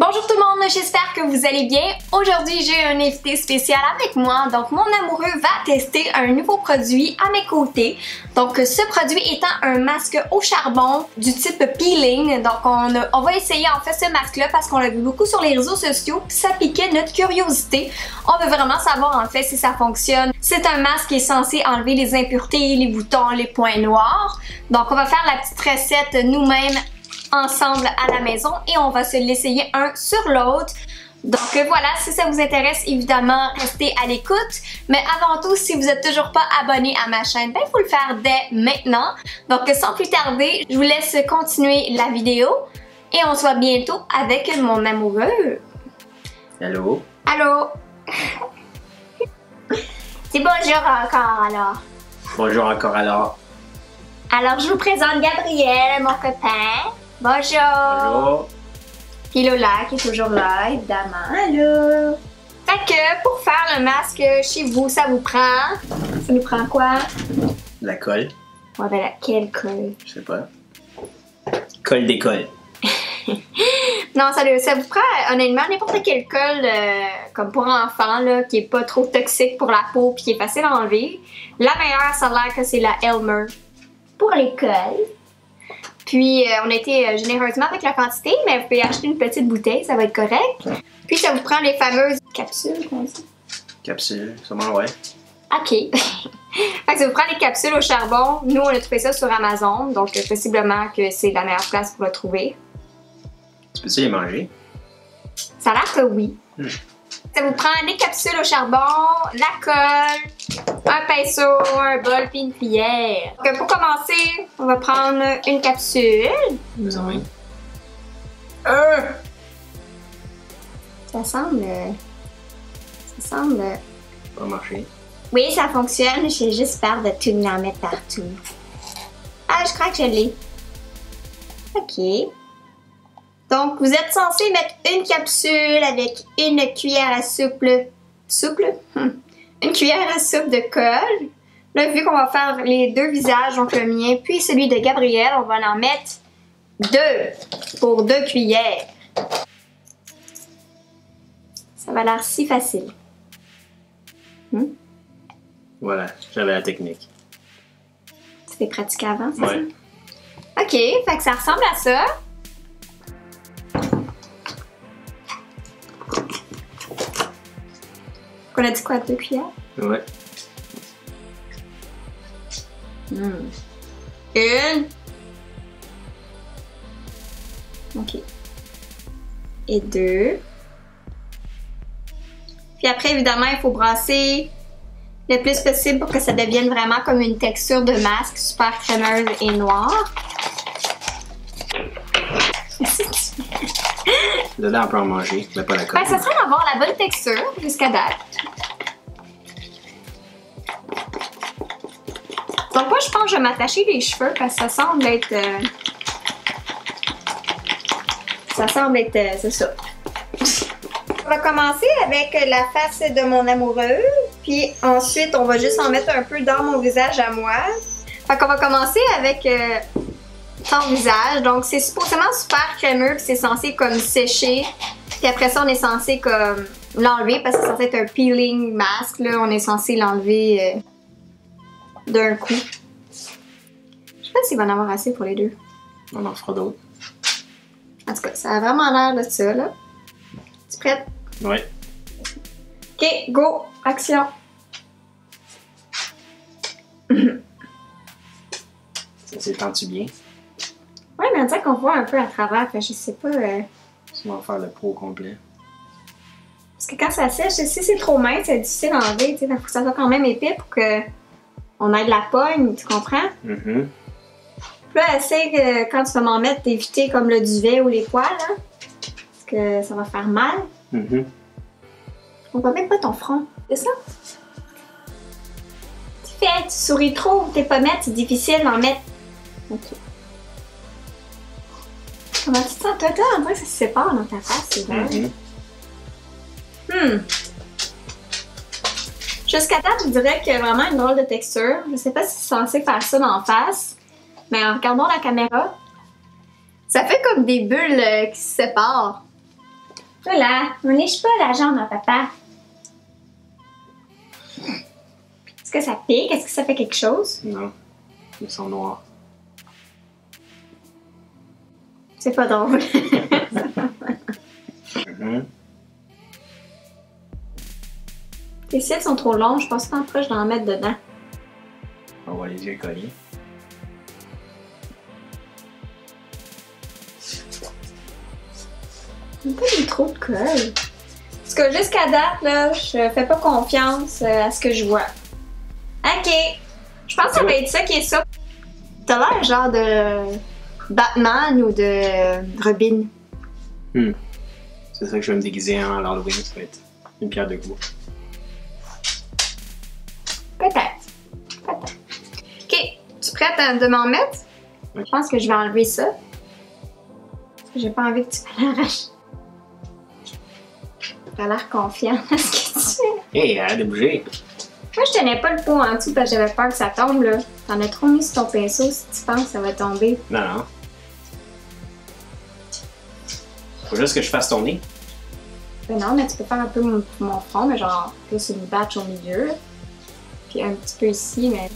Bonjour tout le monde, j'espère que vous allez bien. Aujourd'hui, j'ai un invité spécial avec moi. Donc, mon amoureux va tester un nouveau produit à mes côtés. Donc, ce produit étant un masque au charbon du type peeling. Donc, on va essayer en fait ce masque-là parce qu'on l'a vu beaucoup sur les réseaux sociaux. Ça piquait notre curiosité. On veut vraiment savoir en fait si ça fonctionne. C'est un masque qui est censé enlever les impuretés, les boutons, les points noirs. Donc, on va faire la petite recette nous-mêmes ensemble à la maison et on va se l'essayer un sur l'autre. Donc voilà, si ça vous intéresse, évidemment, restez à l'écoute. Mais avant tout, si vous n'êtes toujours pas abonné à ma chaîne, ben, il faut le faire dès maintenant. Donc sans plus tarder, je vous laisse continuer la vidéo et on se voit bientôt avec mon amoureux. Allô? Allô? C'est bonjour encore alors. Bonjour encore alors. Alors je vous présente Gabriel, mon copain. Bonjour! Bonjour! Puis Lola qui est toujours là, évidemment. Allô! Fait que pour faire le masque chez vous, ça vous prend? Ça nous prend quoi? La colle? Ouais, ben quelle colle? Je sais pas. Colle d'école. Non, ça vous prend honnêtement n'importe quelle colle comme pour enfants, là, qui est pas trop toxique pour la peau puis qui est facile à enlever. La meilleure, ça a l'air que c'est la Elmer pour les colles. Puis, on a été généreusement avec la quantité, mais vous pouvez acheter une petite bouteille, ça va être correct. Puis, ça vous prend les fameuses capsules, comment ça? Capsule, sûrement, ouais. OK. Fait que ça vous prend les capsules au charbon. Nous, on a trouvé ça sur Amazon, donc possiblement que c'est la meilleure place pour le trouver. Tu peux-tu les manger? Ça a l'air que oui. Ça vous prend des capsules au charbon, la colle, un pinceau, un bol puis une cuillère. Donc, pour commencer, on va prendre une capsule. Oui. Ça semble... Ça va marcher. Oui, ça fonctionne. J'ai juste peur de tout en mettre partout. Ah, je crois que je l'ai. OK. Donc, vous êtes censé mettre une capsule avec une cuillère à soupe. Une cuillère à soupe de colle. Là, vu qu'on va faire les deux visages, donc le mien puis celui de Gabriel, on va en mettre 2 pour 2 cuillères. Ça va l'air si facile. Voilà, j'avais la technique. C'était pratiqué avant, c'est Ouais. ça? OK, fait que ça ressemble à ça. On a dit quoi, 2 cuillères? Ouais. Une. OK. Et 2. Puis après, évidemment, il faut brasser le plus possible pour que ça devienne vraiment comme une texture de masque super crémeuse et noire. Dedans, on peut en manger, mais pas la colle. Ben, ça serait d'avoir la bonne texture jusqu'à date. Donc moi, je pense que je vais m'attacher les cheveux parce que ça semble être... c'est ça. On va commencer avec la face de mon amoureux. Puis ensuite, on va juste en mettre un peu dans mon visage à moi. Fait qu'on va commencer avec ton visage. Donc c'est supposément super crémeux puis c'est censé comme sécher. Puis après ça, on est censé comme l'enlever parce que c'est censé être un peeling mask. Là, on est censé l'enlever d'un coup. Je sais pas s'il va en avoir assez pour les deux. On en fera d'autres. En tout cas, ça a vraiment l'air de ça, là. Tu prête? Ouais. Ok, go! Action! Ça s'étend-tu bien? Ouais, mais on dirait qu'on voit un peu à travers, fait je sais pas... On va faire le pot au complet. Parce que quand ça sèche, si c'est trop mince, c'est difficile à enlever, tu sais, il faut que ça soit quand même épais pour que on ait de la pogne, tu comprends? Mm-hmm. Puis là, essaye quand tu vas m'en mettre, d'éviter comme le duvet ou les poils, là. Parce que ça va faire mal. Mm-hmm. On voit même pas ton front, c'est ça? Tu souris trop, tes pommettes, c'est difficile d'en mettre. Ok. Comment tu te sens? Toi, on dirait que ça se sépare dans ta face, c'est vrai. Jusqu'à date, je dirais qu'il y a vraiment une drôle de texture. Je sais pas si c'est censé faire ça d'en face, mais en regardant la caméra, ça fait comme des bulles qui se séparent. Voilà, on lèche pas la jambe à papa. Est-ce que ça pique? Est-ce que ça fait quelque chose? Non, ils sont noirs. C'est pas drôle. Tes cils sont trop longs, je pense pas que je dois en mettre dedans. On va les yeux collés. Il n'y a pas des trop de colle. Parce que jusqu'à date, là, je fais pas confiance à ce que je vois. Ok. Je pense que ça va être ça qui est ça. T'as l'air genre de Batman ou de Robin. C'est ça que je vais me déguiser en l'Halloween, ça va être une pierre de coups. Peut-être. Peut-être. Ok. Tu es prête de m'en mettre? Oui. Je pense que je vais enlever ça. Parce que j'ai pas envie que tu me l'arraches. T'as l'air confiant à ce que tu fais. Hey, arrête de bouger! Moi, je tenais pas le pot en dessous parce que j'avais peur que ça tombe, là. T'en as trop mis sur ton pinceau si tu penses que ça va tomber. Non, non. Faut juste que je fasse ton nez. Ben non, mais tu peux faire un peu mon front, mais genre plus une batch au milieu. Puis un petit peu ici, mais...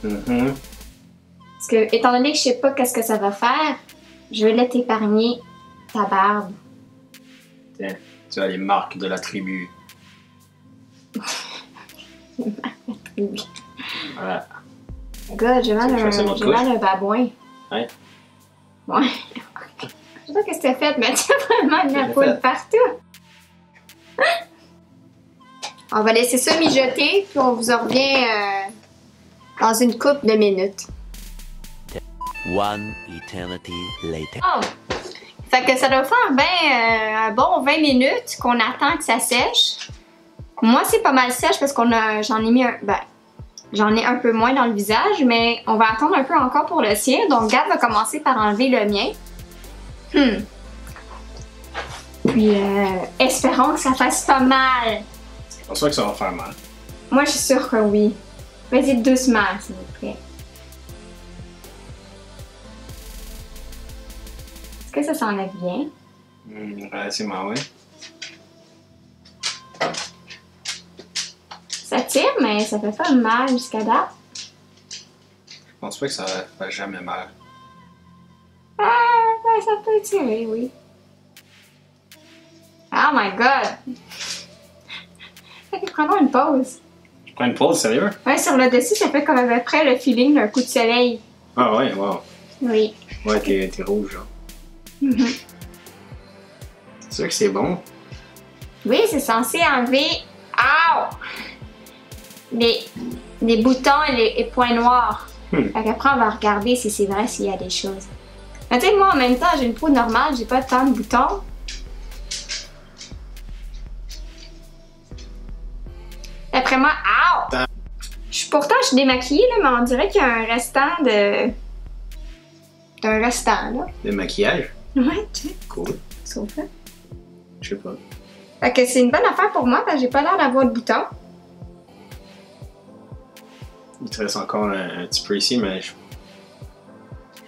Parce que, étant donné que je sais pas qu'est-ce que ça va faire, je vais t'épargner ta barbe. Tiens, tu as les marques de la tribu. Voilà. God, j'ai mal un babouin. Ouais. Ouais. Je sais pas ce que c'était fait, mais tu as vraiment de la poudre partout. On va laisser ça mijoter, puis on vous en revient dans une couple de minutes. One eternity later. Oh! Fait que ça doit faire un bon 20 minutes qu'on attend que ça sèche. Moi, c'est pas mal sèche parce j'en ai mis j'en ai un peu moins dans le visage, mais on va attendre un peu encore pour le sien. Donc, Gab va commencer par enlever le mien. Puis, espérons que ça fasse pas mal. Je pense pas que ça va faire mal. Moi, je suis sûre que oui. Vas-y doucement, s'il vous plaît. Est-ce que ça s'enlève bien? Relativement, oui. Ça tire, mais ça fait pas mal jusqu'à date. Je pense pas que ça fait jamais mal. Ah, ouais, ça peut tirer, oui. Oh my god! Fait que prenons une pause. Je prends une pause, sérieux? Ouais, sur le dessus, ça fait comme à peu près le feeling d'un coup de soleil. Ah ouais, wow. Oui. Ouais, t'es rouge, genre. C'est sûr que c'est bon. Oui, c'est censé enlever... Ow! Les boutons et les points noirs. Fait qu'après, on va regarder si c'est vrai s'il y a des choses. Mais tu sais, moi, en même temps, j'ai une peau normale, j'ai pas tant de boutons. D'après moi, ow! Pourtant, je suis démaquillée, là, mais on dirait qu'il y a un restant de... d'un restant, là. Le maquillage? Ouais, tu sais. Cool. Sauf ça. Je sais pas. Fait que c'est une bonne affaire pour moi, parce que j'ai pas l'air d'avoir de boutons. Il te reste encore un petit peu ici, mais je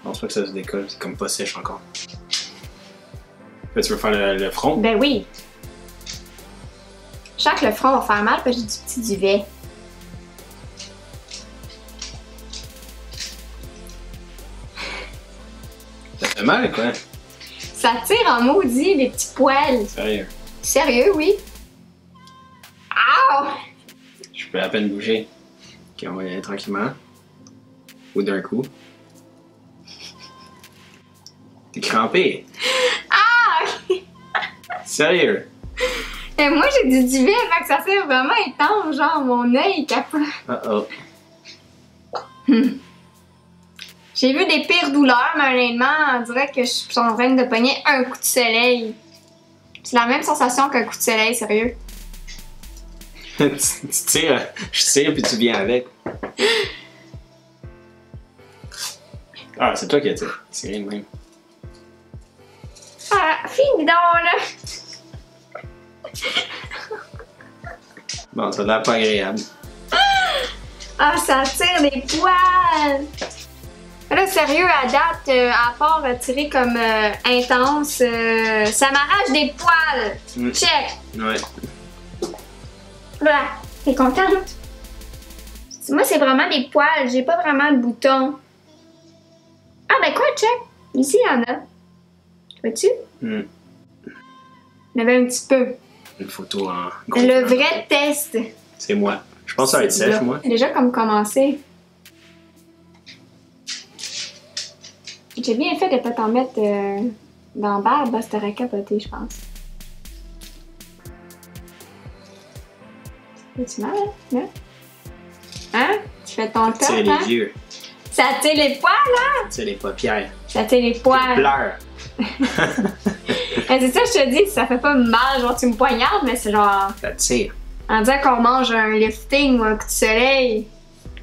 pense pas que ça se décolle. C'est comme pas sèche encore. Là, tu veux faire le front? Ben oui. Je sens que le front va faire mal, parce que j'ai du petit duvet. Ça fait mal, quoi? Ça tire en maudit, les petits poils. Sérieux? Sérieux, oui. Ow! Je peux à peine bouger. Ok, on va y aller tranquillement. Ou d'un coup. T'es crampé. Ah! Sérieux? Et moi, j'ai du duvet, fait que ça fait vraiment étanche, genre mon œil capote. Uh-oh. J'ai vu des pires douleurs, mais honnêtement, on dirait que je suis en train de pogner un coup de soleil. C'est la même sensation qu'un coup de soleil, sérieux. Tu tires, je tire puis tu viens avec. Ah, c'est toi qui as tiré. C'est rien de même. Ah, fini donc, là! Bon, ça a l'air pas agréable. Ah, ça tire des poils! Là, sérieux, à date, à part tirer comme intense, ça m'arrache des poils! Check! Ouais. Voilà, t'es contente? Moi, c'est vraiment des poils, j'ai pas vraiment de boutons. Ah, ben quoi, check! Ici, il y en a. Vois-tu? Il y en avait un petit peu. Une photo en... Le vrai test. C'est moi. Je pense que ça va être sèche, moi. C'est déjà comme commencé. J'ai bien fait de pas t'en mettre dans la barbe, ça t'aurait capoté, je pense. Fais-tu mal, hein? Hein? Tu fais ton top, Tire hein? les yeux. Ça tire les poils, hein? Tire les paupières. Ça tire les poils. Pleure. C'est ça, je te dis, ça fait pas mal, genre tu me poignardes, mais c'est genre... Ça tire. On dirait qu'on mange un lifting ou un coup de soleil.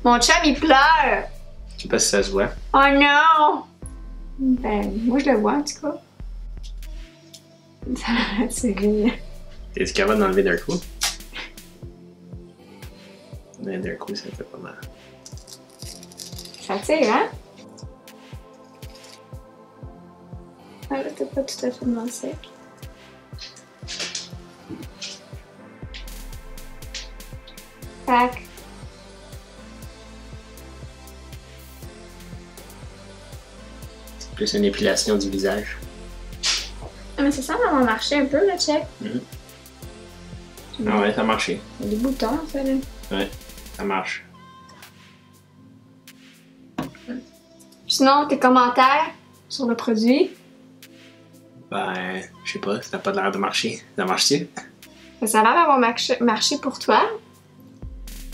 Mon chum, il pleure. Je sais pas si ça se voit. Oh non! Ben, moi je le vois en tout cas. C'est rire. T'es-tu capable d'enlever d'un coup? Mais d'un coup, ça fait pas mal. Ça tire, hein? Ah là, t'es pas tout à fait dans le sec. Tac. C'est plus une épilation du visage. Ah, mais ça semble avoir marché un peu, là, check. Ah ouais, ça a marché. Il y a des boutons, ça, là. Ouais, ça marche. Sinon, tes commentaires sur le produit. Ben, je sais pas, ça n'a pas l'air de marcher. Ça marche-tu? Ça a l'air d'avoir marché pour toi.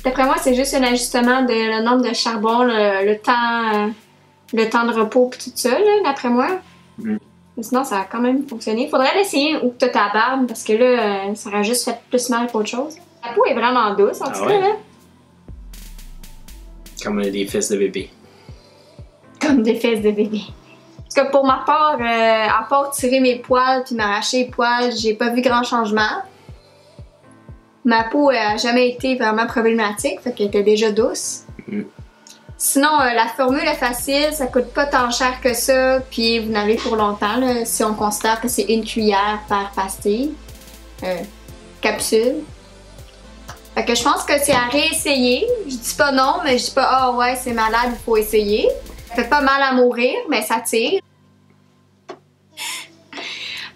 D'après moi, c'est juste un ajustement de le nombre de charbon, le temps de repos pis tout ça, là, d'après moi. Mais sinon, ça a quand même fonctionné. Faudrait l'essayer où t'as ta barbe, parce que là, ça aurait juste fait plus mal qu'autre chose. La peau est vraiment douce, en tout cas, là. Comme des fesses de bébé. Comme des fesses de bébé. Parce que pour ma part, à part tirer mes poils puis m'arracher les poils, j'ai pas vu grand changement. Ma peau a jamais été vraiment problématique, fait qu'elle était déjà douce. Sinon, la formule est facile, ça coûte pas tant cher que ça, puis vous n'avez pour longtemps, là, si on considère que c'est une cuillère par pastille, capsule. Fait que je pense que c'est à réessayer. Je dis pas non, mais je dis pas « Ah ouais, c'est malade, il faut essayer ». Ça fait pas mal à mourir, mais ça tire.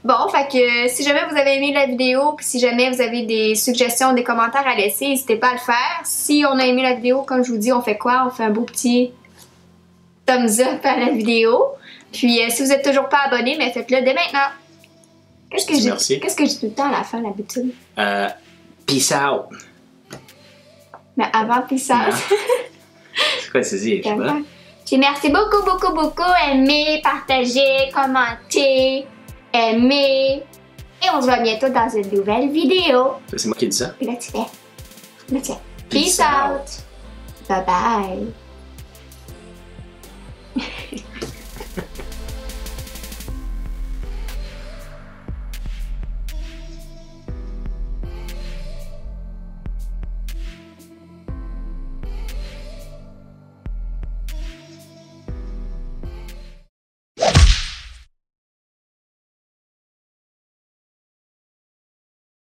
Bon, fait que si jamais vous avez aimé la vidéo, puis si jamais vous avez des suggestions, des commentaires à laisser, n'hésitez pas à le faire. Si on a aimé la vidéo, comme je vous dis, on fait quoi? On fait un beau petit thumbs up à la vidéo. Puis si vous n'êtes toujours pas abonné, mais faites-le dès maintenant. Qu'est-ce que je dis tout le temps à la fin, d'habitude? Peace out. Mais avant peace out. C'est quoi ça dit? Je sais pas. Puis merci beaucoup, beaucoup, beaucoup. Aimez, partagez, commentez. Aimer. Et on se voit bientôt dans une nouvelle vidéo. C'est moi qui dis ça. Puis là, tu fais. Peace out. Bye bye.